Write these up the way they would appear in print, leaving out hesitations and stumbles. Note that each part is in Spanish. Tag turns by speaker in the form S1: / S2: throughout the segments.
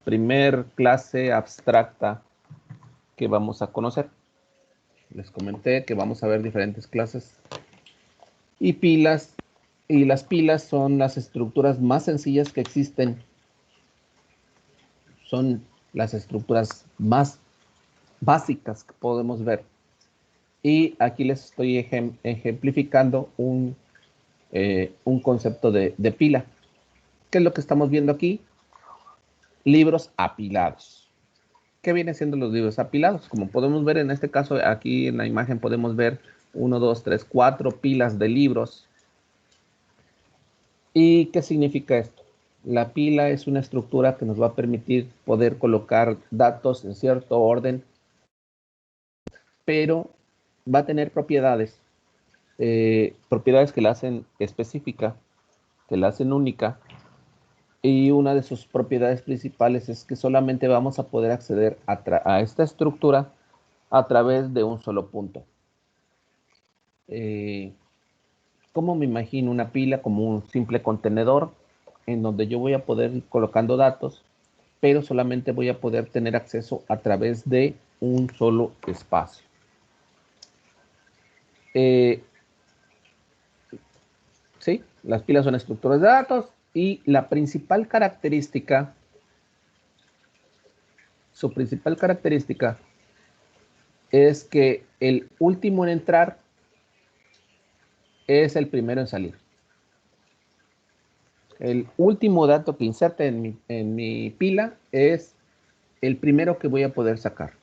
S1: primer clase abstracta que vamos a conocer. Les comenté que vamos a ver diferentes clases y pilas, y las pilas son las estructuras más sencillas que existen. Son las estructuras más básicas que podemos ver. Y aquí les estoy ejemplificando un concepto de pila. ¿Qué es lo que estamos viendo aquí? Libros apilados. ¿Qué vienen siendo los libros apilados? Como podemos ver en este caso, aquí en la imagen podemos ver 1, 2, 3, 4 pilas de libros. ¿Y qué significa esto? La pila es una estructura que nos va a permitir poder colocar datos en cierto orden, pero va a tener propiedades que la hacen específica, que la hacen única, y una de sus propiedades principales es que solamente vamos a poder acceder a esta estructura a través de un solo punto. ¿Cómo me imagino una pila? Como un simple contenedor en donde yo voy a poder ir colocando datos, pero solamente voy a poder tener acceso a través de un solo espacio. ¿Sí? Las pilas son estructuras de datos y la principal característica, su principal característica es que el último en entrar es el primero en salir. El último dato que inserte en mi pila es el primero que voy a poder sacar.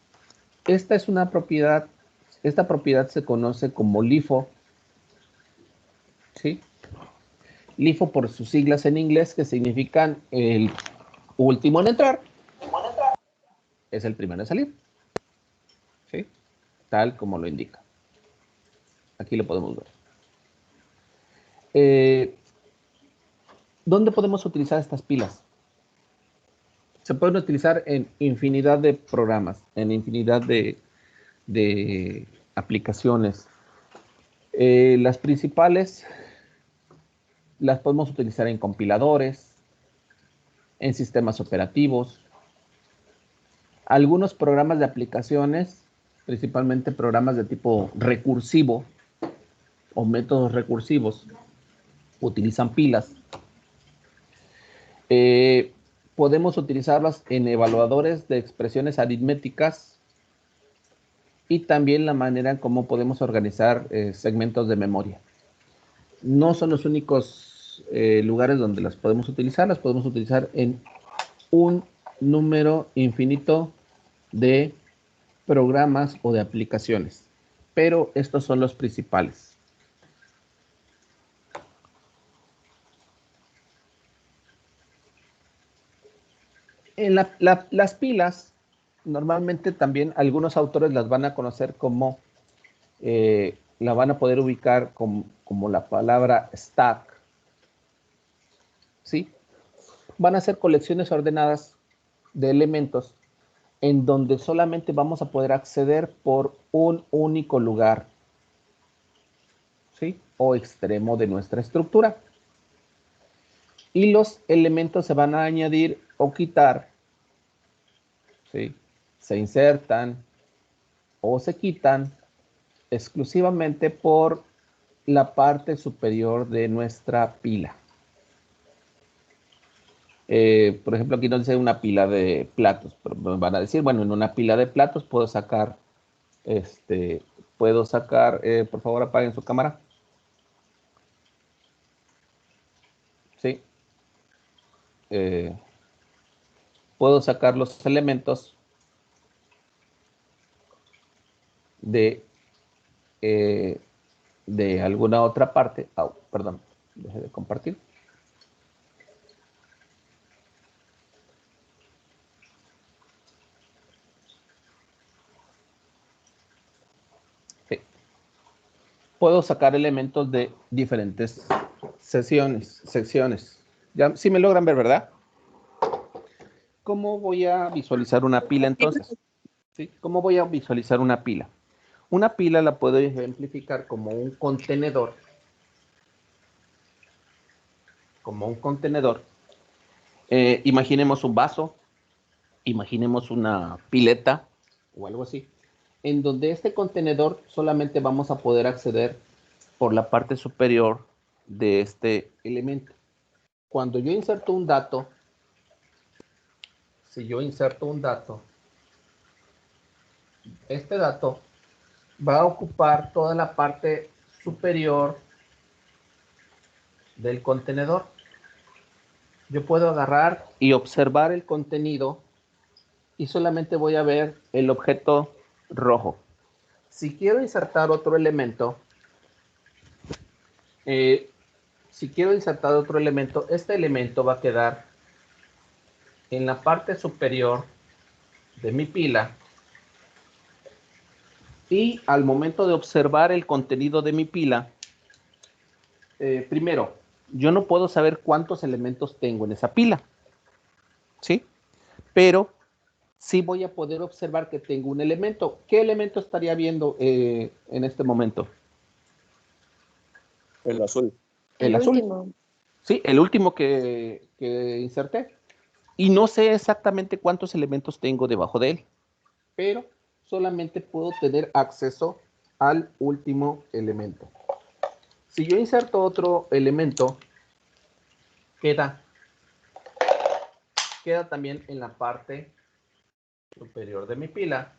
S1: Esta es una propiedad, esta propiedad se conoce como LIFO, ¿sí? LIFO por sus siglas en inglés, que significan el último en entrar es el primero en salir, ¿sí? Tal como lo indica. Aquí lo podemos ver. ¿Dónde podemos utilizar estas pilas? Se pueden utilizar en infinidad de programas, en infinidad de aplicaciones. Las principales las podemos utilizar en compiladores, en sistemas operativos, algunos programas de aplicaciones, principalmente programas de tipo recursivo o métodos recursivos, utilizan pilas. Podemos utilizarlas en evaluadores de expresiones aritméticas y también la manera en cómo podemos organizar segmentos de memoria. No son los únicos lugares donde las podemos utilizar en un número infinito de programas o de aplicaciones, pero estos son los principales. En las pilas, normalmente también algunos autores las van a conocer como, la van a poder ubicar como la palabra stack, ¿sí? Van a ser colecciones ordenadas de elementos en donde solamente vamos a poder acceder por un único lugar, ¿sí? O extremo de nuestra estructura. Y los elementos se van a añadir o quitar, ¿sí? Se insertan o se quitan exclusivamente por la parte superior de nuestra pila. Por ejemplo, aquí nos dice una pila de platos, pero me van a decir, bueno, en una pila de platos puedo sacar, por favor, apaguen su cámara. Sí. Puedo sacar los elementos de alguna otra parte. Perdón, dejé de compartir. Sí. Puedo sacar elementos de diferentes secciones. Ya, sí me logran ver, ¿verdad? ¿Cómo voy a visualizar una pila entonces? ¿Sí? ¿Cómo voy a visualizar una pila? Una pila la puedo ejemplificar como un contenedor. Imaginemos un vaso, Imaginemos una pileta o algo así, en donde este contenedor solamente vamos a poder acceder por la parte superior de este elemento. Cuando yo inserto un dato, si yo inserto un dato, este dato va a ocupar toda la parte superior del contenedor. Yo puedo agarrar y observar el contenido y solamente voy a ver el objeto rojo. Si quiero insertar otro elemento, este elemento va a quedar en la parte superior de mi pila y al momento de observar el contenido de mi pila, primero, yo no puedo saber cuántos elementos tengo en esa pila, ¿sí? Pero sí voy a poder observar que tengo un elemento. ¿Qué elemento estaría viendo en este momento?
S2: El azul.
S1: El azul. Último. Sí, el último que inserté. Y no sé exactamente cuántos elementos tengo debajo de él, pero solamente puedo tener acceso al último elemento. Si yo inserto otro elemento, queda también en la parte superior de mi pila.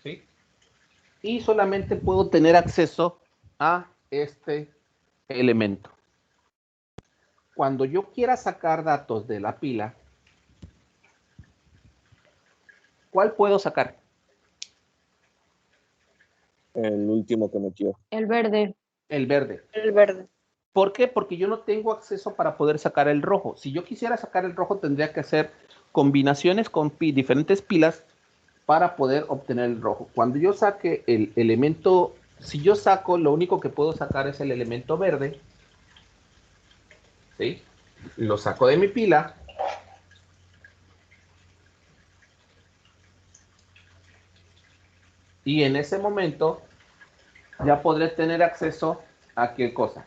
S1: ¿Sí? Y solamente puedo tener acceso a este elemento. Cuando yo quiera sacar datos de la pila, ¿cuál puedo sacar?
S2: El último que metió.
S3: El verde.
S1: El verde.
S3: El verde.
S1: ¿Por qué? Porque yo no tengo acceso para poder sacar el rojo. Si yo quisiera sacar el rojo, tendría que hacer combinaciones con diferentes pilas para poder obtener el rojo. Cuando yo saque el elemento, si yo saco, lo único que puedo sacar es el elemento verde. ¿Sí? Lo saco de mi pila. Y en ese momento ya podré tener acceso a qué cosa.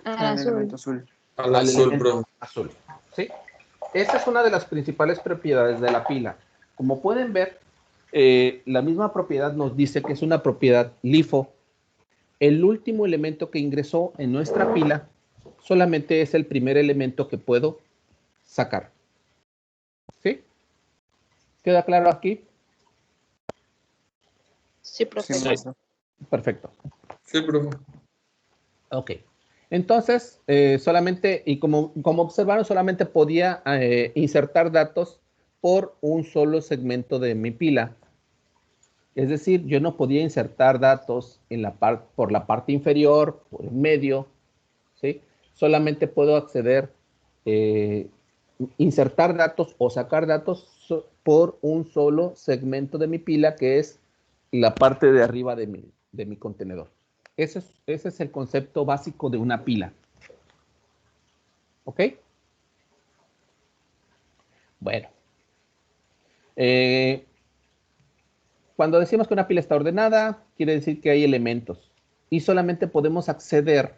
S3: Al elemento
S2: azul.
S1: Al elemento azul. ¿Sí? Esta es una de las principales propiedades de la pila. Como pueden ver, la misma propiedad nos dice que es una propiedad LIFO. El último elemento que ingresó en nuestra pila solamente es el primer elemento que puedo sacar. ¿Sí? ¿Queda claro aquí?
S3: Sí, profe.
S2: Sí,
S1: perfecto.
S2: Sí, profe.
S1: Ok. Entonces, solamente, y como observaron, solamente podía insertar datos por un solo segmento de mi pila. Es decir, yo no podía insertar datos por la parte inferior, por el medio, ¿sí? Solamente puedo acceder, insertar datos o sacar datos por un solo segmento de mi pila, que es la parte de arriba de mi contenedor. Ese es el concepto básico de una pila. ¿Ok? Bueno. Cuando decimos que una pila está ordenada, quiere decir que hay elementos. Y solamente podemos acceder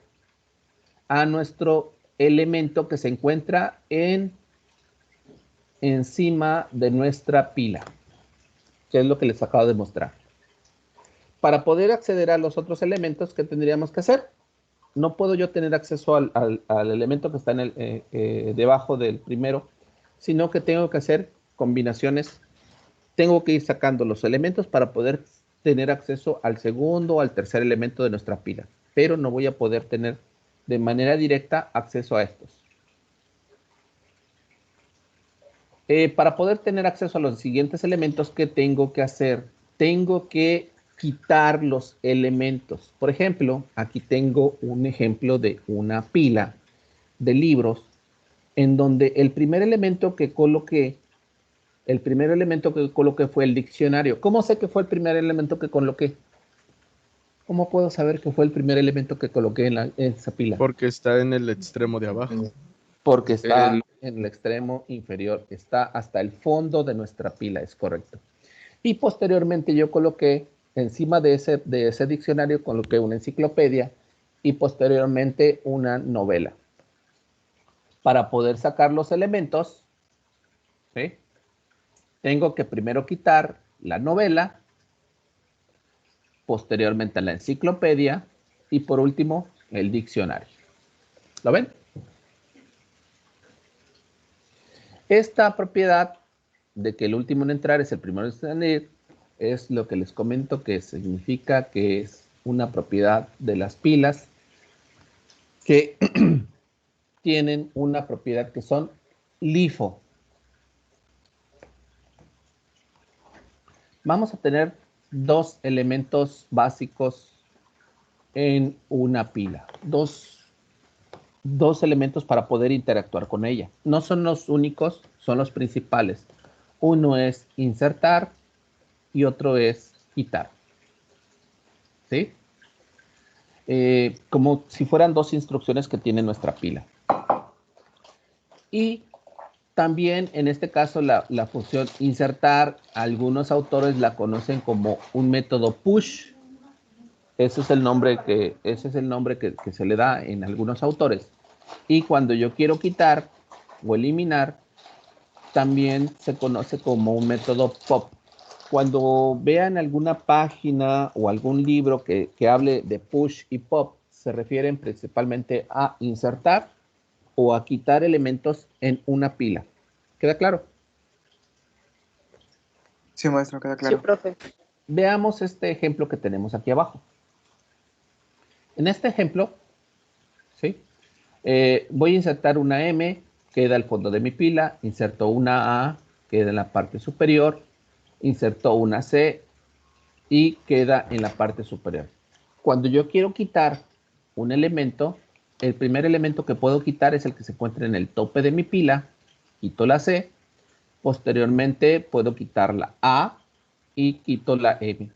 S1: a nuestro elemento que se encuentra encima de nuestra pila, que es lo que les acabo de mostrar. Para poder acceder a los otros elementos, ¿qué tendríamos que hacer? No puedo yo tener acceso al elemento que está debajo del primero, sino que tengo que hacer combinaciones. Tengo que ir sacando los elementos para poder tener acceso al segundo o al tercer elemento de nuestra pila, pero no voy a poder tener de manera directa acceso a estos. Para poder tener acceso a los siguientes elementos, ¿qué tengo que hacer? Tengo que quitar los elementos. Por ejemplo, aquí tengo un ejemplo de una pila de libros en donde el primer elemento que coloqué fue el diccionario. ¿Cómo sé que fue el primer elemento que coloqué? ¿Cómo puedo saber que fue el primer elemento que coloqué en esa pila?
S4: Porque está en el extremo de abajo.
S1: Porque está en el extremo inferior, está hasta el fondo de nuestra pila, es correcto. Y posteriormente yo coloqué, encima de ese diccionario, coloqué una enciclopedia y posteriormente una novela. para poder sacar los elementos, ¿sí? Tengo que primero quitar la novela, posteriormente la enciclopedia y por último el diccionario. ¿Lo ven? Esta propiedad de que el último en entrar es el primero en salir es lo que les comento que significa que es una propiedad de las pilas que tienen una propiedad que son LIFO. Vamos a tener dos elementos básicos en una pila, dos elementos para poder interactuar con ella. No son los únicos, son los principales. Uno es insertar y otro es quitar. ¿Sí? Como si fueran dos instrucciones que tiene nuestra pila. Y también en este caso la función insertar, algunos autores la conocen como un método push. Ese es el nombre que se le da en algunos autores. Y cuando yo quiero quitar o eliminar, también se conoce como un método pop. Cuando vean alguna página o algún libro que hable de push y pop, se refieren principalmente a insertar o a quitar elementos en una pila. ¿Queda claro?
S5: Sí, maestro, queda claro.
S3: Sí, profe.
S1: Veamos este ejemplo que tenemos aquí abajo. En este ejemplo, ¿sí? Voy a insertar una M, queda al fondo de mi pila, inserto una A, queda en la parte superior, inserto una C y queda en la parte superior. Cuando yo quiero quitar un elemento, el primer elemento que puedo quitar es el que se encuentra en el tope de mi pila, quito la C, posteriormente puedo quitar la A y quito la M.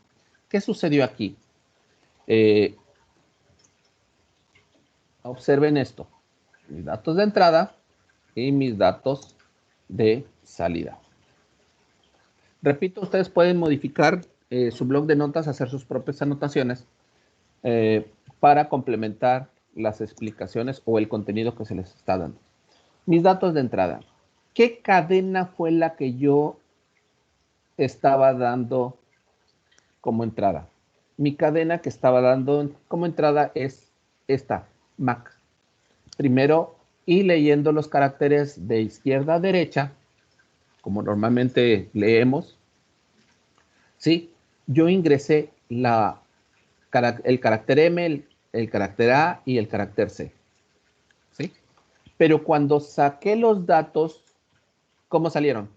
S1: ¿Qué sucedió aquí? Observen esto. Mis datos de entrada y mis datos de salida. Repito, ustedes pueden modificar su blog de notas, hacer sus propias anotaciones para complementar las explicaciones o el contenido que se les está dando. Mis datos de entrada. ¿Qué cadena fue la que yo estaba dando como entrada? Mi cadena que estaba dando como entrada es esta, MAC. Primero, y leyendo los caracteres de izquierda a derecha, como normalmente leemos, ¿sí? Yo ingresé el carácter M, el carácter A y el carácter C, ¿sí? Pero cuando saqué los datos, ¿cómo salieron?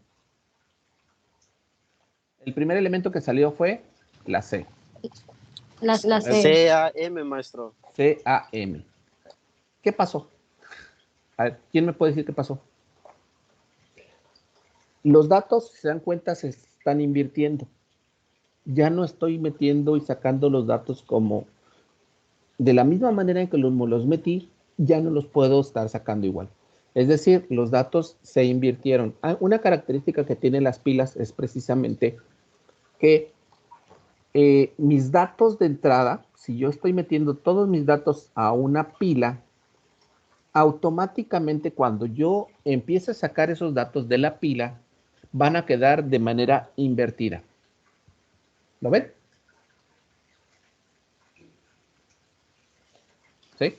S1: El primer elemento que salió fue la C.
S3: La C.
S6: C-A-M, maestro.
S1: C-A-M. ¿Qué pasó? A ver, ¿quién me puede decir qué pasó? Los datos, si se dan cuenta, se están invirtiendo. Ya no estoy metiendo y sacando los datos como de la misma manera en que los metí, ya no los puedo estar sacando igual. Es decir, los datos se invirtieron. Una característica que tienen las pilas es precisamente que mis datos de entrada, si yo estoy metiendo todos mis datos a una pila, automáticamente cuando yo empiece a sacar esos datos de la pila, van a quedar de manera invertida. ¿Lo ven? ¿Sí?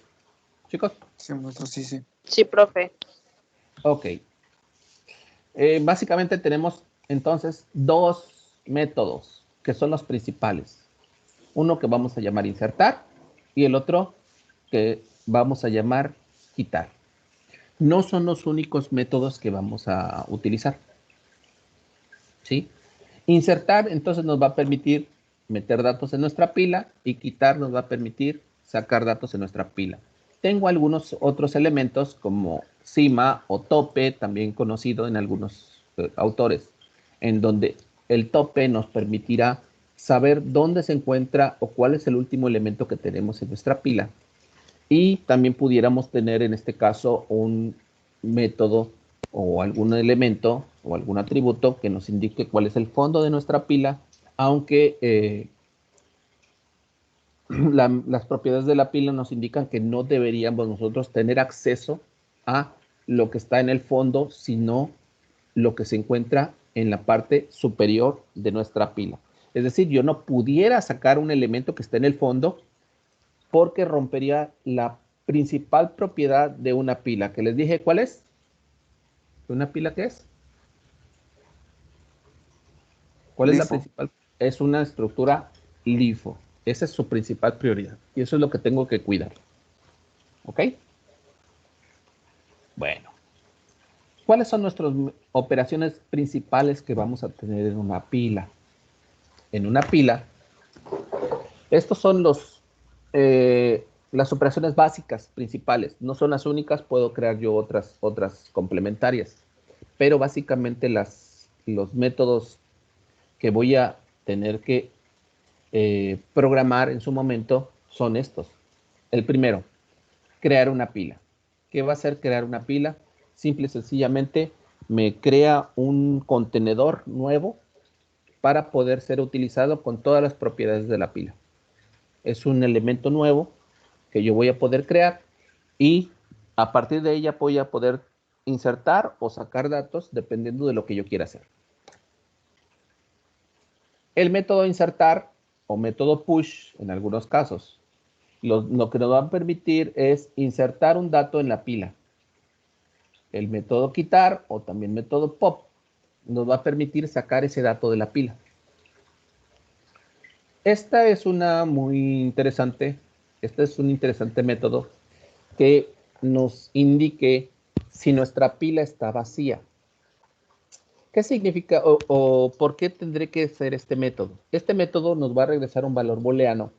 S1: Chicos.
S5: Sí, maestro, sí, sí.
S3: Sí, profe.
S1: Ok. Básicamente tenemos entonces dos métodos que son los principales. Uno que vamos a llamar insertar y el otro que vamos a llamar quitar. No son los únicos métodos que vamos a utilizar. ¿Sí? Insertar entonces nos va a permitir meter datos en nuestra pila y quitar nos va a permitir sacar datos en nuestra pila. Tengo algunos otros elementos como cima o tope, también conocido en algunos autores, en donde el tope nos permitirá saber dónde se encuentra o cuál es el último elemento que tenemos en nuestra pila. Y también pudiéramos tener en este caso un método o algún elemento o algún atributo que nos indique cuál es el fondo de nuestra pila, aunque las propiedades de la pila nos indican que no deberíamos nosotros tener acceso a lo que está en el fondo, sino lo que se encuentra en la parte superior de nuestra pila. Es decir, yo no pudiera sacar un elemento que esté en el fondo porque rompería la principal propiedad de una pila, que les dije, ¿cuál es? ¿Una pila qué es? ¿Cuál es la
S5: Lifo.
S1: principal? Es una estructura LIFO. Esa es su principal prioridad. Y eso es lo que tengo que cuidar. ¿Ok? Bueno. ¿Cuáles son nuestras operaciones principales que vamos a tener en una pila? En una pila, estos son las operaciones básicas principales. No son las únicas, puedo crear yo otras complementarias. Pero básicamente los métodos que voy a tener que programar en su momento son estos. El primero, crear una pila. ¿Qué va a hacer crear una pila? Simple y sencillamente me crea un contenedor nuevo para poder ser utilizado con todas las propiedades de la pila. Es un elemento nuevo que yo voy a poder crear y a partir de ella voy a poder insertar o sacar datos dependiendo de lo que yo quiera hacer. El método insertar o método push en algunos casos, lo que nos va a permitir es insertar un dato en la pila. El método quitar o también método pop nos va a permitir sacar ese dato de la pila. Esta es una muy interesante, este es un interesante método que nos indique si nuestra pila está vacía. ¿Qué significa o por qué tendré que hacer este método? Este método nos va a regresar un valor booleano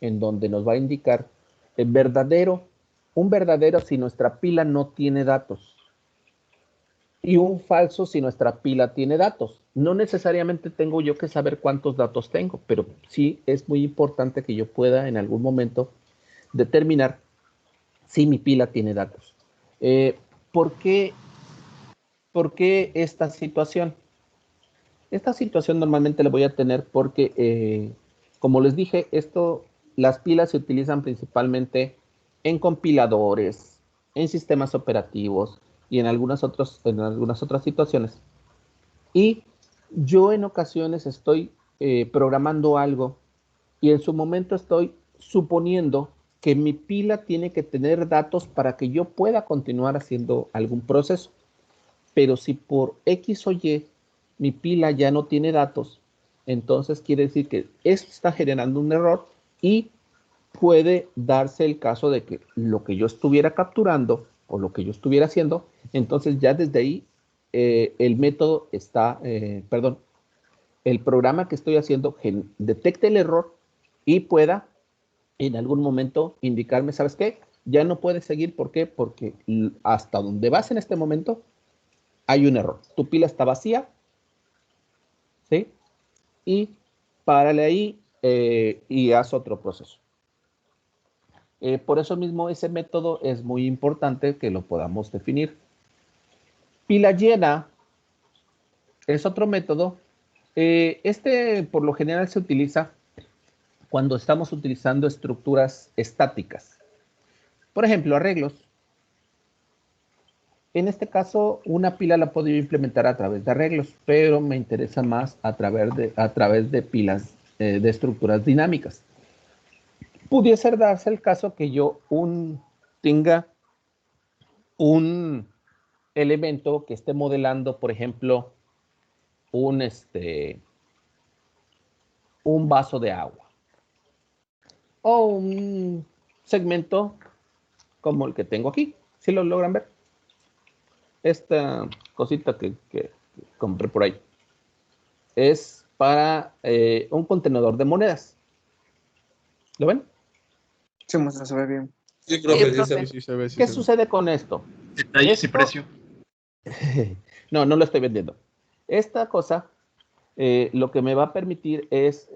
S1: en donde nos va a indicar un verdadero si nuestra pila no tiene datos y un falso si nuestra pila tiene datos. No necesariamente tengo yo que saber cuántos datos tengo, pero sí es muy importante que yo pueda en algún momento determinar si mi pila tiene datos. ¿Por qué esta situación? Esta situación normalmente la voy a tener porque, como les dije, las pilas se utilizan principalmente en compiladores, en sistemas operativos y en algunas otras situaciones. Y yo en ocasiones estoy programando algo y en su momento estoy suponiendo que mi pila tiene que tener datos para que yo pueda continuar haciendo algún proceso. Pero si por X o Y mi pila ya no tiene datos, entonces quiere decir que esto está generando un error y puede darse el caso de que lo que yo estuviera capturando o lo que yo estuviera haciendo, entonces ya desde ahí el método está, perdón, el programa que estoy haciendo detecte el error y pueda en algún momento indicarme, ¿sabes qué? Ya no puedes seguir, ¿por qué? Porque hasta donde vas en este momento hay un error. Tu pila está vacía, ¿sí? Y párale ahí y haz otro proceso. Por eso mismo ese método es muy importante que lo podamos definir. Pila llena es otro método. Este por lo general se utiliza cuando estamos utilizando estructuras estáticas. Por ejemplo, arreglos. En este caso, una pila la puedo implementar a través de arreglos, pero me interesa más a través de pilas de estructuras dinámicas. Pudiese darse el caso que yo tenga un elemento que esté modelando, por ejemplo, un vaso de agua o un segmento como el que tengo aquí. ¿Sí lo logran ver? Esta cosita que compré por ahí es para un contenedor de monedas. ¿Lo ven?
S5: Sí, muestra, se ve bien.
S2: Sí, profe, sí,
S3: profe.
S4: Sí, sí, se ve, sí
S1: ¿Qué
S4: se ve.
S1: sucede con esto?
S7: Detalles y
S1: Esto-
S7: precio.
S1: No, no lo estoy vendiendo. Esta cosa lo que me va a permitir es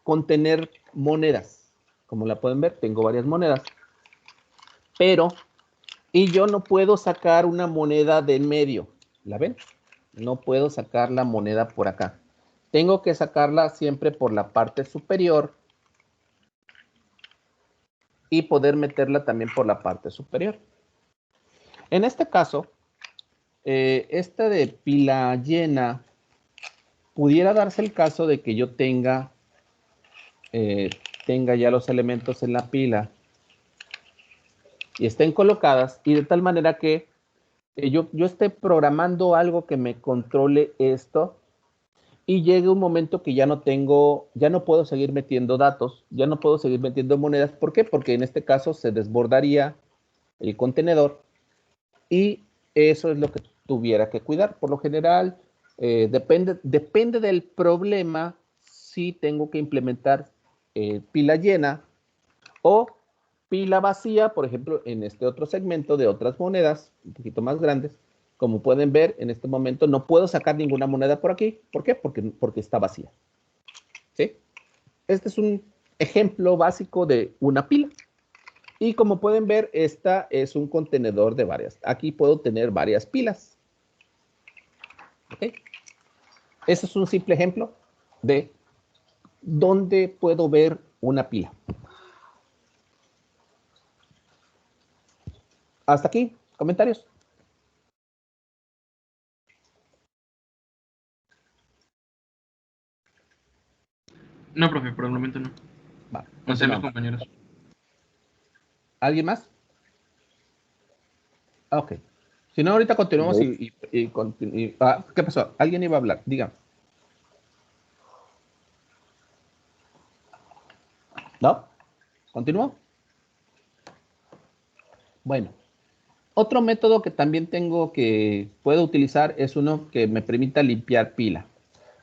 S1: contener monedas. Como la pueden ver, tengo varias monedas. Y yo no puedo sacar una moneda de en medio. ¿La ven? No puedo sacar la moneda por acá. Tengo que sacarla siempre por la parte superior y poder meterla también por la parte superior. En este caso, esta de pila llena, pudiera darse el caso de que yo tenga ya los elementos en la pila y estén colocadas y de tal manera que yo esté programando algo que me controle esto y llegue un momento que ya no puedo seguir metiendo datos, ya no puedo seguir metiendo monedas. ¿Por qué? Porque en este caso se desbordaría el contenedor y eso es lo que tuviera que cuidar. Por lo general, depende del problema si tengo que implementar pila llena o pila vacía, por ejemplo, en este otro segmento de otras monedas un poquito más grandes. Como pueden ver, en este momento no puedo sacar ninguna moneda por aquí. ¿Por qué? Porque está vacía. ¿Sí? Este es un ejemplo básico de una pila. Y como pueden ver, esta es un contenedor de varias. Aquí puedo tener varias pilas. ¿Ok? Ese es un simple ejemplo de dónde puedo ver una pila. Hasta aquí, comentarios.
S7: No, profe, por el momento no.
S1: Va,
S7: No sé, mis
S1: continuamos.
S7: compañeros.
S1: ¿Alguien más? Ok. Si no, ahorita continuamos
S2: No.
S1: ¿qué pasó? ¿Alguien iba a hablar? Dígame. ¿No? ¿Continúo? Bueno. Otro método que también puedo utilizar es uno que me permita limpiar pila.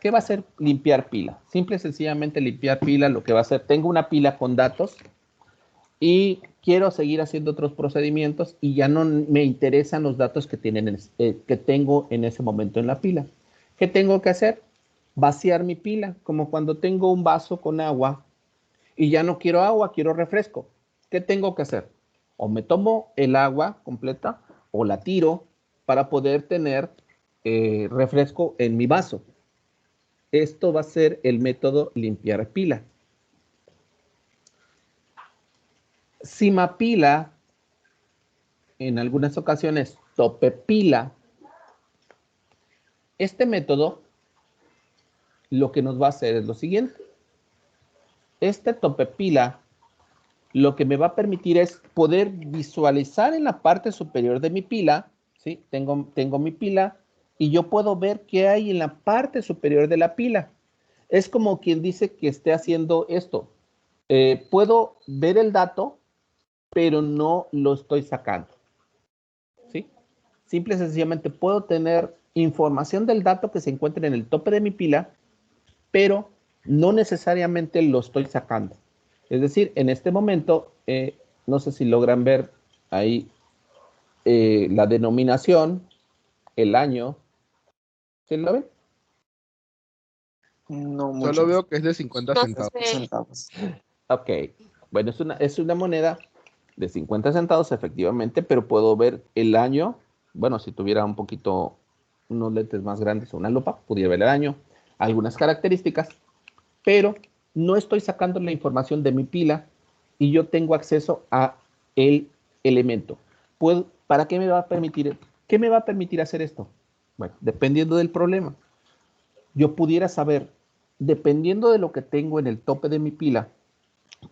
S1: ¿Qué va a hacer limpiar pila? Simple y sencillamente limpiar pila lo que va a hacer, tengo una pila con datos y quiero seguir haciendo otros procedimientos y ya no me interesan los datos que tengo en ese momento en la pila. ¿Qué tengo que hacer? Vaciar mi pila, como cuando tengo un vaso con agua y ya no quiero agua, quiero refresco. ¿Qué tengo que hacer? O me tomo el agua completa o la tiro para poder tener refresco en mi vaso. Esto va a ser el método limpiar pila. Simapila, en algunas ocasiones tope pila. Este método lo que nos va a hacer es lo siguiente. Este tope pila lo que me va a permitir es poder visualizar en la parte superior de mi pila, ¿sí? Tengo mi pila y yo puedo ver qué hay en la parte superior de la pila. Es como quien dice que esté haciendo esto. Puedo ver el dato, pero no lo estoy sacando, ¿sí? Simple y sencillamente puedo tener información del dato que se encuentra en el tope de mi pila, pero no necesariamente lo estoy sacando. Es decir, en este momento, no sé si logran ver ahí la denominación, el año. ¿Sí lo ven?
S5: No mucho.
S4: Solo veo que es de 50
S3: No
S4: centavos.
S3: sé.
S5: Centavos.
S1: Ok. Bueno, es una moneda de 50 centavos, efectivamente, pero puedo ver el año. Bueno, si tuviera un poquito, unos lentes más grandes o una lupa, pudiera ver el año, algunas características, pero no estoy sacando la información de mi pila y yo tengo acceso a el elemento. ¿Para qué me va a permitir? ¿Qué me va a permitir hacer esto? Bueno, dependiendo del problema. Yo pudiera saber, dependiendo de lo que tengo en el tope de mi pila,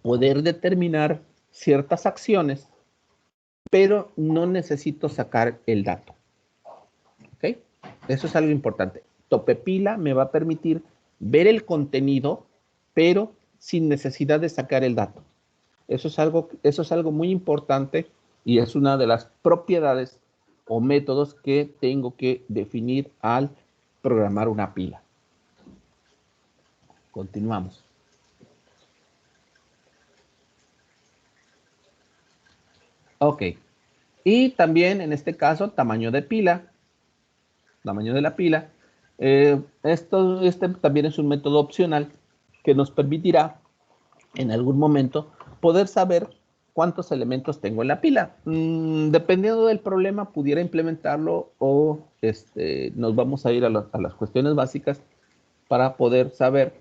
S1: poder determinar ciertas acciones, pero no necesito sacar el dato. ¿Ok? Eso es algo importante. Tope pila me va a permitir ver el contenido, pero sin necesidad de sacar el dato. Eso es algo muy importante y es una de las propiedades o métodos que tengo que definir al programar una pila. Continuamos. Ok. Y también en este caso, tamaño de pila. Tamaño de la pila. Este también es un método opcional que nos permitirá en algún momento poder saber cuántos elementos tengo en la pila. Dependiendo del problema, pudiera implementarlo o nos vamos a ir a las cuestiones básicas para poder saber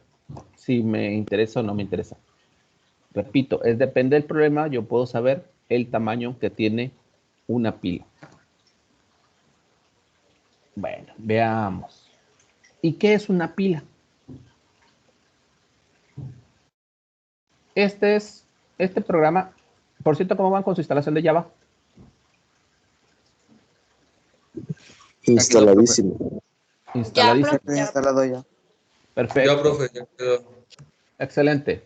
S1: si me interesa o no me interesa. Repito, depende del problema, yo puedo saber el tamaño que tiene una pila. Bueno, veamos. ¿Y qué es una pila? Este programa, por cierto, ¿cómo van con su instalación de Java?
S2: Instaladísimo.
S1: Instaladísimo.
S3: profe, ya.
S5: Instalado ya.
S1: Perfecto.
S2: Ya, profe, ya quedó.
S1: Excelente.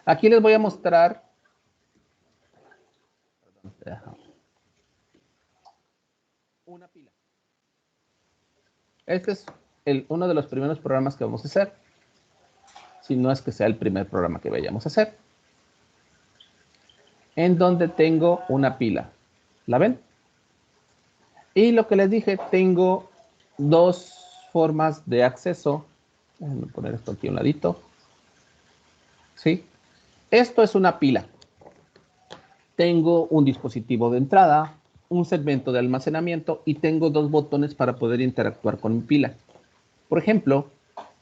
S1: Aquí les voy a mostrar. Una pila. Este es uno de los primeros programas que vamos a hacer. Si no es que sea el primer programa que vayamos a hacer. En donde tengo una pila. ¿La ven? Y lo que les dije, tengo dos formas de acceso. Déjenme poner esto aquí a un ladito. ¿Sí? Esto es una pila. Tengo un dispositivo de entrada, un segmento de almacenamiento y tengo dos botones para poder interactuar con mi pila. Por ejemplo,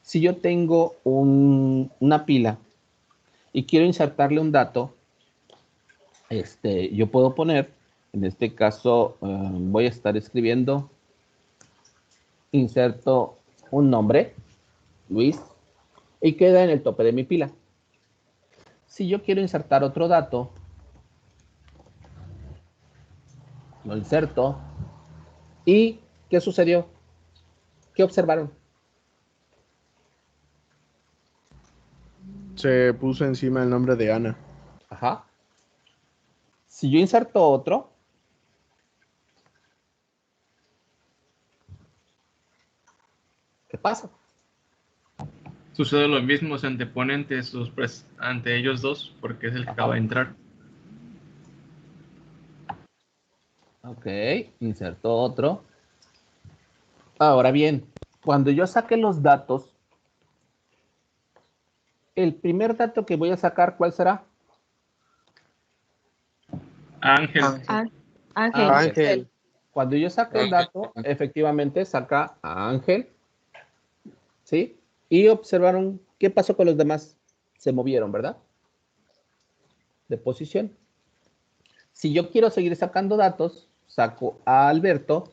S1: si yo tengo una pila y quiero insertarle un dato, yo puedo poner, en este caso, voy a estar escribiendo, inserto un nombre, Luis, y queda en el tope de mi pila. Si yo quiero insertar otro dato, lo inserto. ¿Y qué sucedió? ¿Qué observaron?
S4: Se puso encima el nombre de Ana.
S1: Ajá. Si yo inserto otro, ¿qué pasa?
S7: Sucede lo mismo, se antepone ante ellos dos, porque es el que acaba de entrar.
S1: Ok, inserto otro. Ahora bien, cuando yo saque los datos, el primer dato que voy a sacar, ¿cuál será?
S7: Ángel.
S3: Ángel.
S4: Ángel.
S1: Cuando yo saque el dato, efectivamente saca a Ángel. ¿Sí? Y observaron qué pasó con los demás. Se movieron, ¿verdad? De posición. Si yo quiero seguir sacando datos, saco a Alberto.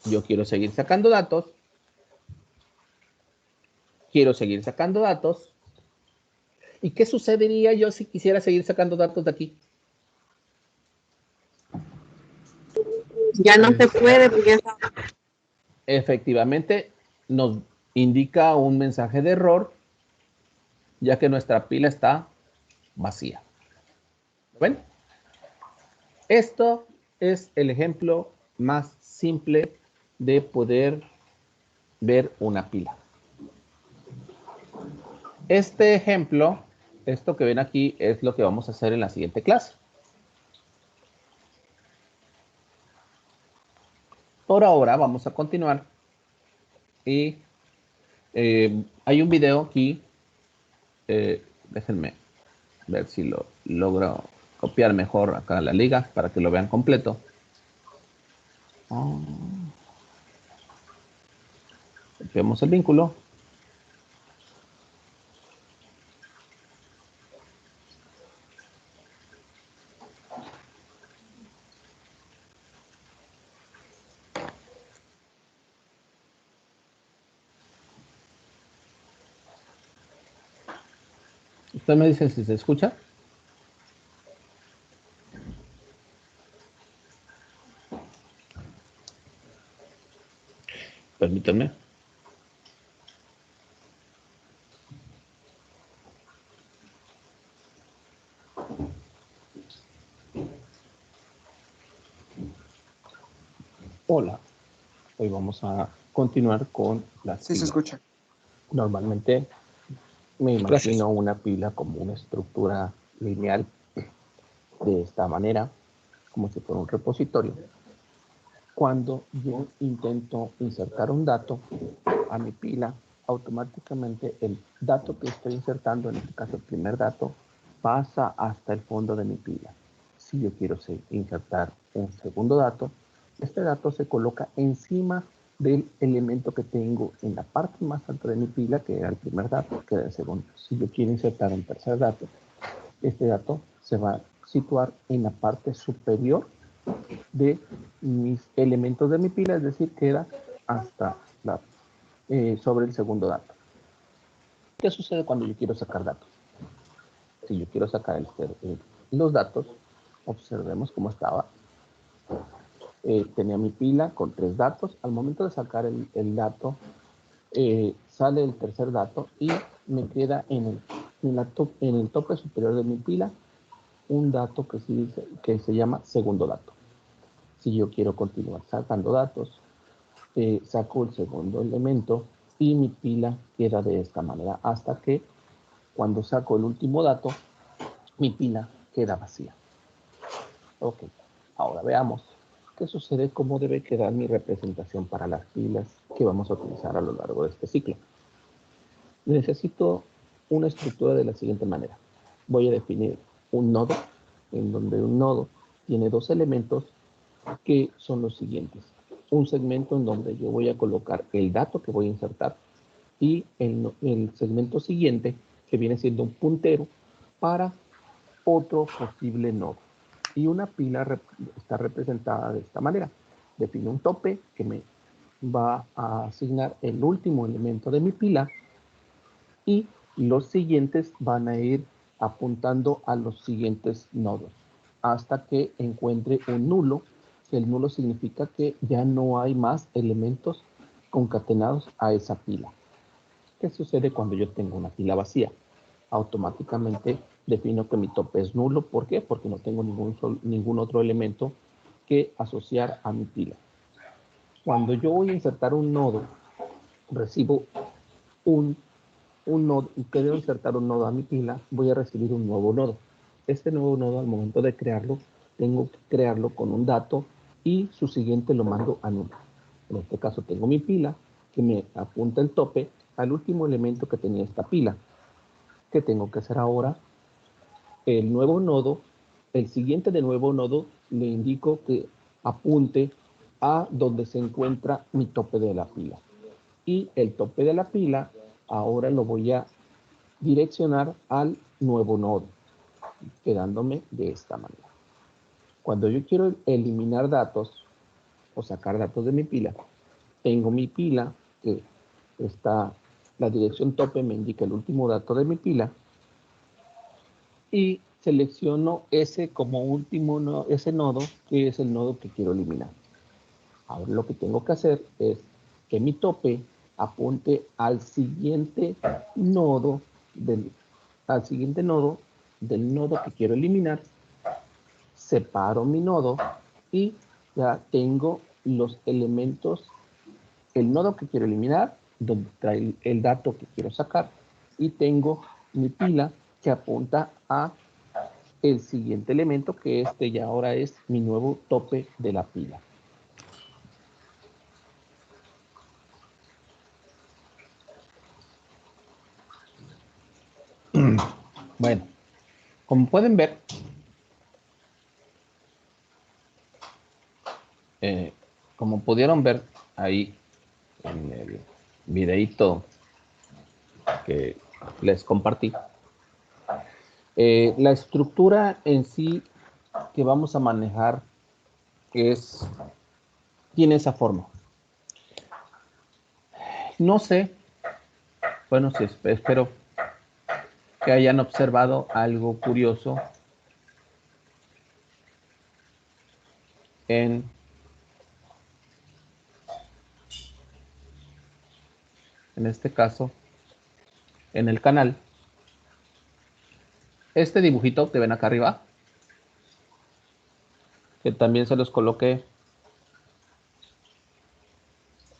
S1: Yo quiero seguir sacando datos. Quiero seguir sacando datos. ¿Y qué sucedería yo si quisiera seguir sacando datos de aquí?
S3: Ya no se puede porque
S1: Efectivamente, nos indica un mensaje de error, ya que nuestra pila está vacía. ¿Ven? Esto es el ejemplo más simple de poder ver una pila. Este ejemplo, esto que ven aquí, es lo que vamos a hacer en la siguiente clase. Por ahora vamos a continuar y hay un video aquí, déjenme ver si lo logro copiar mejor acá la liga para que lo vean completo. Copiamos el vínculo. Usted me dice si se escucha. Permítanme. Hola. Hoy vamos a continuar con las
S5: Sí, se
S1: pilas.
S5: escucha.
S1: Normalmente me imagino una pila como una estructura lineal de esta manera, como si fuera un repositorio. Cuando yo intento insertar un dato a mi pila, automáticamente el dato que estoy insertando, en este caso el primer dato, pasa hasta el fondo de mi pila. Si yo quiero insertar un segundo dato, este dato se coloca encima del elemento que tengo en la parte más alta de mi pila, que era el primer dato, que era el segundo. Si yo quiero insertar un tercer dato, este dato se va a situar en la parte superior de mis elementos de mi pila, es decir, queda hasta sobre el segundo dato. ¿Qué sucede cuando yo quiero sacar datos? Si yo quiero sacar los datos, observemos cómo estaba. Tenía mi pila con 3 datos. Al momento de sacar el dato, sale el tercer dato y me queda en el tope superior de mi pila un dato que se llama segundo dato. Si yo quiero continuar sacando datos, saco el segundo elemento y mi pila queda de esta manera hasta que cuando saco el último dato, mi pila queda vacía. Ok, ahora veamos qué sucede, cómo debe quedar mi representación para las pilas que vamos a utilizar a lo largo de este ciclo. Necesito una estructura de la siguiente manera. Voy a definir un nodo, en donde un nodo tiene 2 elementos que son los siguientes. Un segmento en donde yo voy a colocar el dato que voy a insertar y el segmento siguiente que viene siendo un puntero para otro posible nodo. Y una pila está representada de esta manera. Defino un tope que me va a asignar el último elemento de mi pila y los siguientes van a ir apuntando a los siguientes nodos hasta que encuentre un nulo. El nulo significa que ya no hay más elementos concatenados a esa pila. ¿Qué sucede cuando yo tengo una pila vacía? Automáticamente defino que mi tope es nulo. ¿Por qué? Porque no tengo ningún otro elemento que asociar a mi pila. Cuando yo voy a insertar un nodo, recibo un nodo, y que debo insertar un nodo a mi pila, voy a recibir un nuevo nodo. Este nuevo nodo, al momento de crearlo, tengo que crearlo con un dato y su siguiente lo mando a nulo. En este caso tengo mi pila que me apunta el tope al último elemento que tenía esta pila. ¿Qué tengo que hacer ahora? El nuevo nodo, el siguiente de nuevo nodo, le indico que apunte a donde se encuentra mi tope de la pila. Y el tope de la pila ahora lo voy a direccionar al nuevo nodo, quedándome de esta manera. Cuando yo quiero eliminar datos o sacar datos de mi pila, tengo mi pila que está, la dirección tope me indica el último dato de mi pila y selecciono ese como último ese nodo que es el nodo que quiero eliminar. Ahora lo que tengo que hacer es que mi tope apunte al siguiente nodo del nodo que quiero eliminar. Separo mi nodo y ya tengo los elementos, el nodo que quiero eliminar, donde trae el dato que quiero sacar, y tengo mi pila que apunta a el siguiente elemento, que este ya ahora es mi nuevo tope de la pila. Bueno, como pueden ver, como pudieron ver ahí en el videíto que les compartí, la estructura en sí que vamos a manejar tiene esa forma. No sé, bueno, sí, espero que hayan observado algo curioso en este caso, en el canal. Este dibujito que ven acá arriba, que también se los coloqué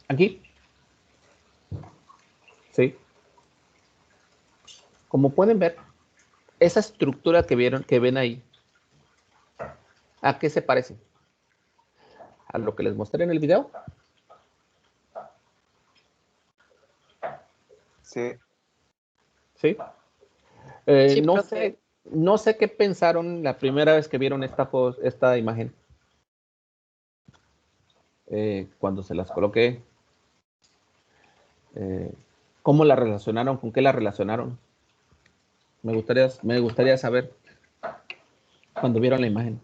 S1: aquí. ¿Sí? Como pueden ver, esa estructura que ven ahí, ¿a qué se parece? ¿A lo que les mostré en el video?
S5: Sí.
S1: ¿Sí?
S3: Sí, profe.
S1: No sé qué pensaron la primera vez que vieron esta imagen. Cuando se las coloqué. ¿Cómo la relacionaron? ¿Con qué la relacionaron? Me gustaría saber cuando vieron la imagen.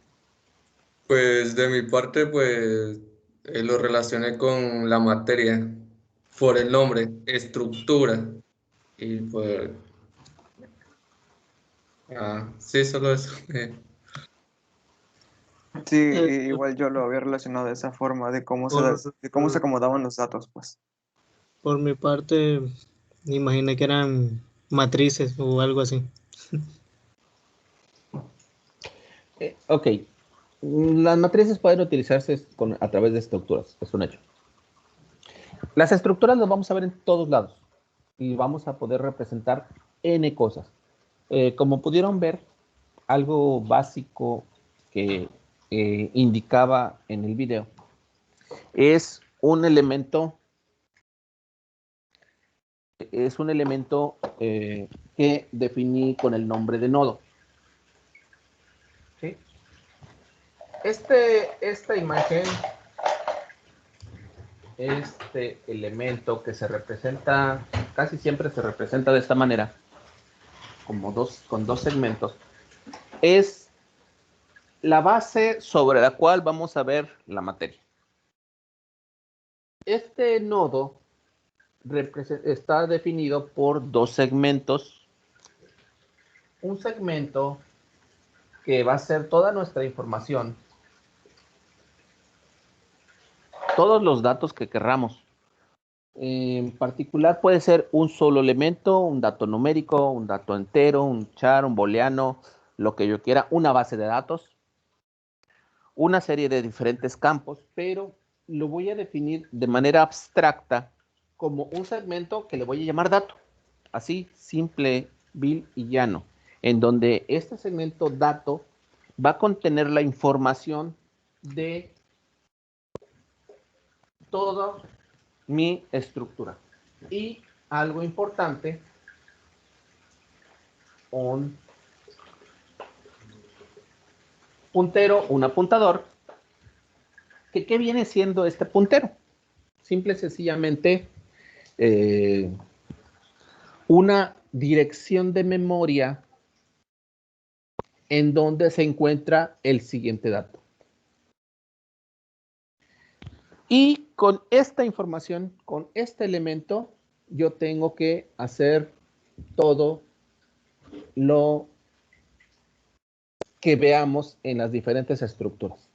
S2: Pues de mi parte, pues lo relacioné con la materia por el nombre, estructura. Y pues, sí, solo eso.
S5: Sí,
S8: Eh,
S5: igual yo lo había relacionado de esa forma,
S8: por,
S5: de cómo se acomodaban los datos, pues.
S8: por mi parte, me imaginé que eran matrices o algo así.
S1: Ok. Las matrices pueden utilizarse a través de estructuras, es un hecho. Las estructuras las vamos a ver en todos lados y vamos a poder representar N cosas. Como pudieron ver, algo básico que indicaba en el video es un elemento que definí con el nombre de nodo. ¿Sí? Esta imagen, este elemento que se representa, casi siempre se representa de esta manera, con dos segmentos, es la base sobre la cual vamos a ver la materia. Este nodo está definido por dos segmentos. Un segmento que va a ser toda nuestra información, todos los datos que querramos. En particular puede ser un solo elemento, un dato numérico, un dato entero, un char, un booleano, lo que yo quiera, una base de datos, una serie de diferentes campos, pero lo voy a definir de manera abstracta como un segmento que le voy a llamar dato. Así, simple, vil y llano, en donde este segmento dato va a contener la información de toda mi estructura. Y algo importante, un puntero, un apuntador, que ¿qué viene siendo este puntero? Simple y sencillamente una dirección de memoria en donde se encuentra el siguiente dato. Y con esta información, con este elemento, yo tengo que hacer todo lo que veamos en las diferentes estructuras.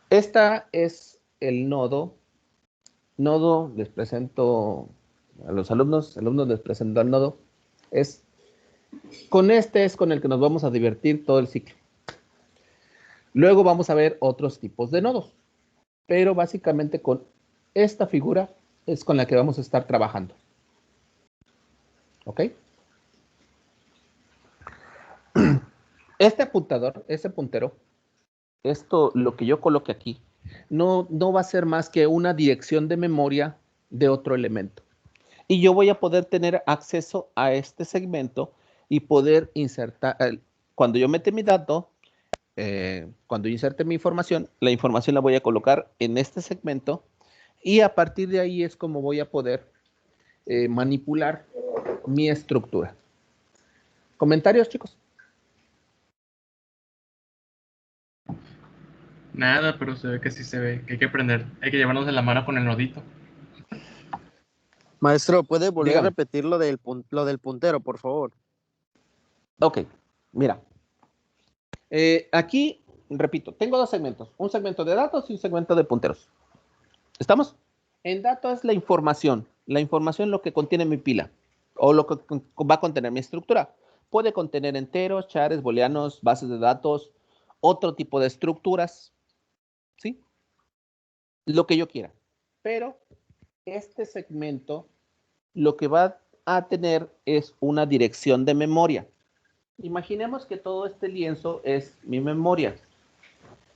S1: Esta es el nodo. Nodo, les presento a los alumnos les presento al nodo. Con este es con el que nos vamos a divertir todo el ciclo. Luego vamos a ver otros tipos de nodos, pero básicamente con esta figura es con la que vamos a estar trabajando. ¿Ok? Este apuntador, ese puntero, esto, lo que yo coloque aquí, no va a ser más que una dirección de memoria de otro elemento. Y yo voy a poder tener acceso a este segmento y poder insertar, cuando yo mete mi dato, cuando yo inserte mi información, la información la voy a colocar en este segmento y a partir de ahí es como voy a poder manipular mi estructura. ¿Comentarios, chicos?
S7: Nada, pero se ve que sí se ve, que hay que aprender, hay que llevarnos de la mano con el nodito.
S6: Maestro, ¿puede volver a
S1: Dígame.
S6: repetir lo del puntero, por favor?
S1: Ok, mira. Aquí, repito, tengo dos segmentos. Un segmento de datos y un segmento de punteros. ¿Estamos? En datos es la información lo que contiene mi pila o lo que va a contener mi estructura. Puede contener enteros, chares, booleanos, bases de datos, otro tipo de estructuras, ¿sí? Lo que yo quiera. Pero este segmento lo que va a tener es una dirección de memoria. Imaginemos que todo este lienzo es mi memoria.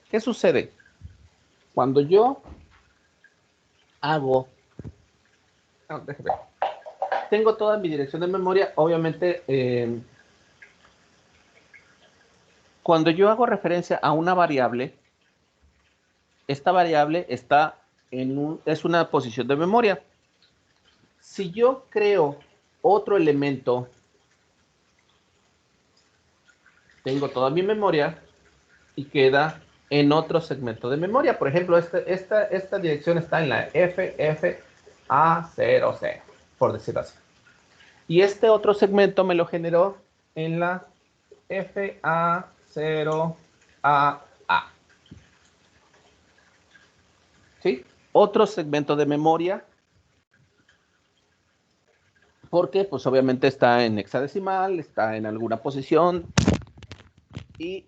S1: ¿Qué sucede? Cuando yo hago... déjame ver. Tengo toda mi dirección de memoria, obviamente, cuando yo hago referencia a una variable, esta variable está es una posición de memoria. Si yo creo otro elemento, tengo toda mi memoria y queda en otro segmento de memoria. Por ejemplo, esta dirección está en la FFA00, por decirlo así. Y este otro segmento me lo generó en la FA0AA. ¿Sí? Otro segmento de memoria. Porque, pues, obviamente está en hexadecimal, está en alguna posición. Y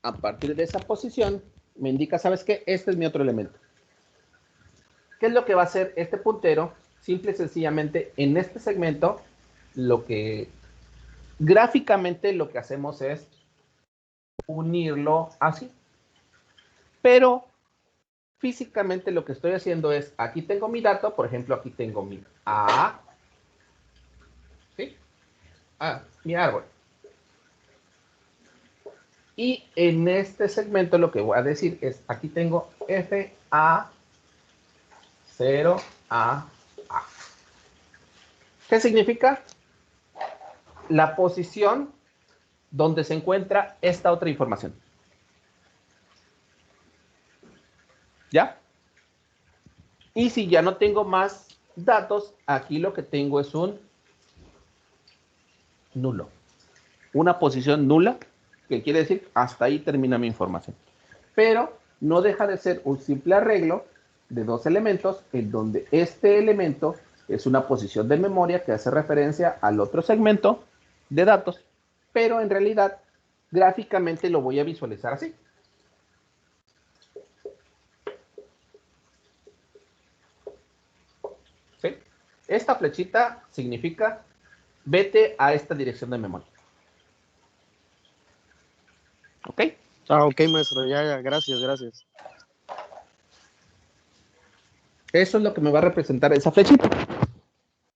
S1: a partir de esa posición, me indica, ¿sabes qué? Este es mi otro elemento. ¿Qué es lo que va a hacer este puntero? Simple y sencillamente, en este segmento, gráficamente lo que hacemos es unirlo así. Pero físicamente lo que estoy haciendo es, aquí tengo mi dato, por ejemplo, aquí tengo mi A, ¿sí? Mi árbol. Y en este segmento lo que voy a decir es, aquí tengo FA0AA. ¿Qué significa? La posición donde se encuentra esta otra información. ¿Ya? Y si ya no tengo más datos, aquí lo que tengo es un nulo. Una posición nula, que quiere decir hasta ahí termina mi información. Pero no deja de ser un simple arreglo de dos elementos, en donde este elemento es una posición de memoria que hace referencia al otro segmento de datos, pero en realidad gráficamente lo voy a visualizar así. ¿Sí? Esta flechita significa vete a esta dirección de memoria. ¿Ok?
S6: Ok, maestro, ya, gracias.
S1: Eso es lo que me va a representar esa flechita.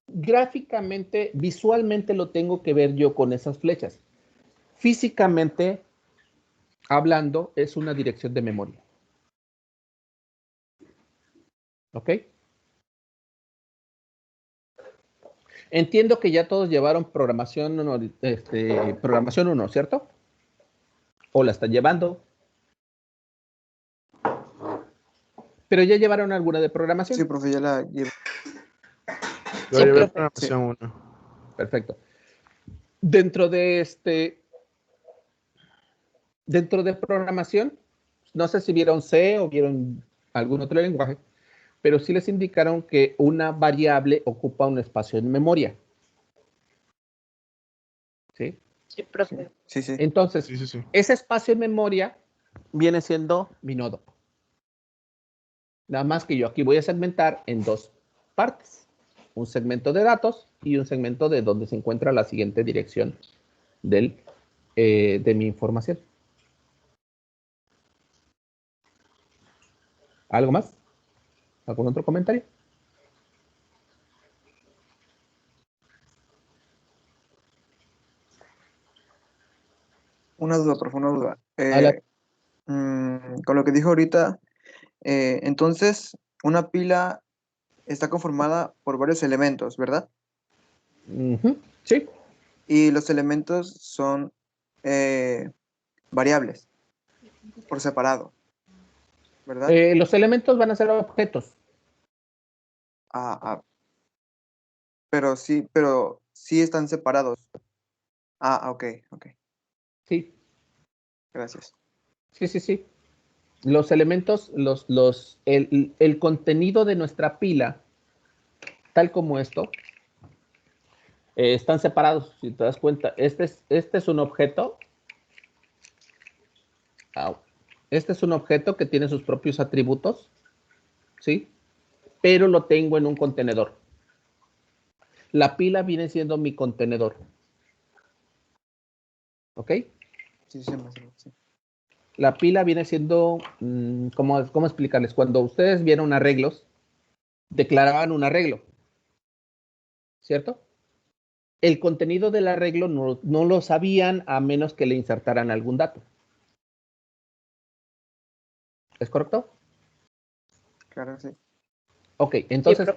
S1: Gráficamente, visualmente lo tengo que ver yo con esas flechas. Físicamente, hablando, es una dirección de memoria. ¿Ok? Entiendo que ya todos llevaron programación 1, ¿cierto? O la están llevando. Pero ya llevaron alguna de programación.
S5: Sí, profe, ya la llevo.
S4: Yo
S1: Sí,
S4: llevé
S1: profe.
S4: programación 1.
S1: Perfecto. Dentro de programación, no sé si vieron C o vieron algún otro lenguaje, pero sí les indicaron que una variable ocupa un espacio en memoria. ¿Sí?
S3: Sí, profe.
S5: Sí, sí.
S1: Entonces,
S4: Sí.
S1: ese espacio en memoria viene siendo mi nodo. Nada más que yo aquí voy a segmentar en dos partes. Un segmento de datos y un segmento de donde se encuentra la siguiente dirección de mi información. ¿Algo más? ¿Algún otro comentario?
S5: Una duda, profe, una duda.
S1: Adelante.
S5: Con lo que dijo ahorita, entonces, una pila está conformada por varios elementos, ¿verdad?
S1: Sí.
S5: Y los elementos son variables, por separado, ¿verdad?
S1: Los elementos van a ser objetos.
S5: Pero sí están separados. Ok.
S1: Sí.
S5: Gracias.
S1: Sí. Los elementos, el contenido de nuestra pila, tal como esto, están separados, si te das cuenta. Este es un objeto. Este es un objeto que tiene sus propios atributos, ¿sí? Pero lo tengo en un contenedor. La pila viene siendo mi contenedor. ¿Ok?
S5: Sí.
S1: La pila viene siendo, ¿cómo explicarles? Cuando ustedes vieron arreglos, declaraban un arreglo, ¿cierto? El contenido del arreglo no lo sabían a menos que le insertaran algún dato. ¿Es correcto?
S5: Claro, sí.
S1: Ok, entonces
S3: Sí,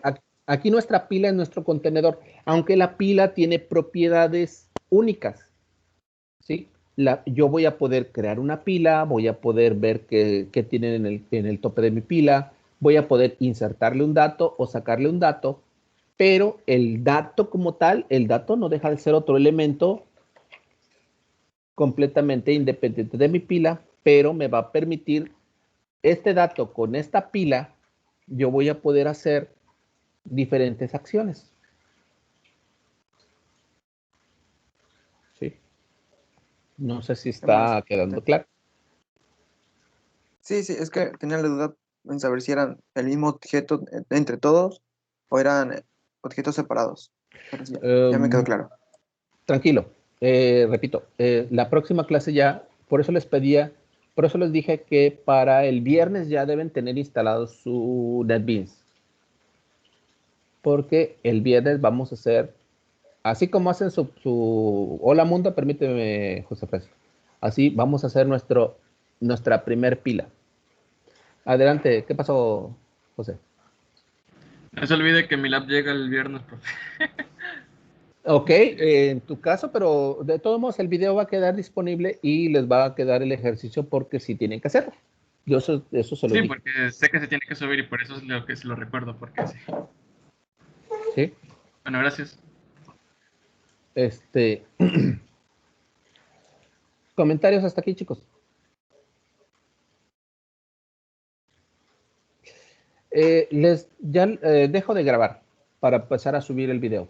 S1: aquí nuestra pila es nuestro contenedor, aunque la pila tiene propiedades únicas, ¿sí? yo voy a poder crear una pila, voy a poder ver qué tienen en el tope de mi pila, voy a poder insertarle un dato o sacarle un dato, pero el dato como tal, el dato no deja de ser otro elemento completamente independiente de mi pila, pero me va a permitir este dato con esta pila, yo voy a poder hacer diferentes acciones. ¿Sí? No sé si está quedando claro.
S5: Sí, es que tenía la duda en saber si eran el mismo objeto entre todos o eran objetos separados. Pero sí, ya me quedó claro.
S1: Tranquilo, repito, la próxima clase ya, por eso les dije que para el viernes ya deben tener instalado su NetBeans. Porque el viernes vamos a hacer, así como hacen Hola Mundo, permíteme, José Francisco, así vamos a hacer nuestra primer pila. Adelante, ¿qué pasó, José?
S7: No se olvide que mi lab llega el viernes, profe.
S1: Ok, en tu caso, pero de todos modos el video va a quedar disponible y les va a quedar el ejercicio porque sí tienen que hacerlo. Yo eso se lo
S7: Sí,
S1: dije.
S7: porque sé que se tiene que subir y por eso es lo que se lo recuerdo, porque sí.
S1: ¿Sí?
S7: Bueno, gracias.
S1: Comentarios hasta aquí, chicos. Ya dejo de grabar para empezar a subir el video.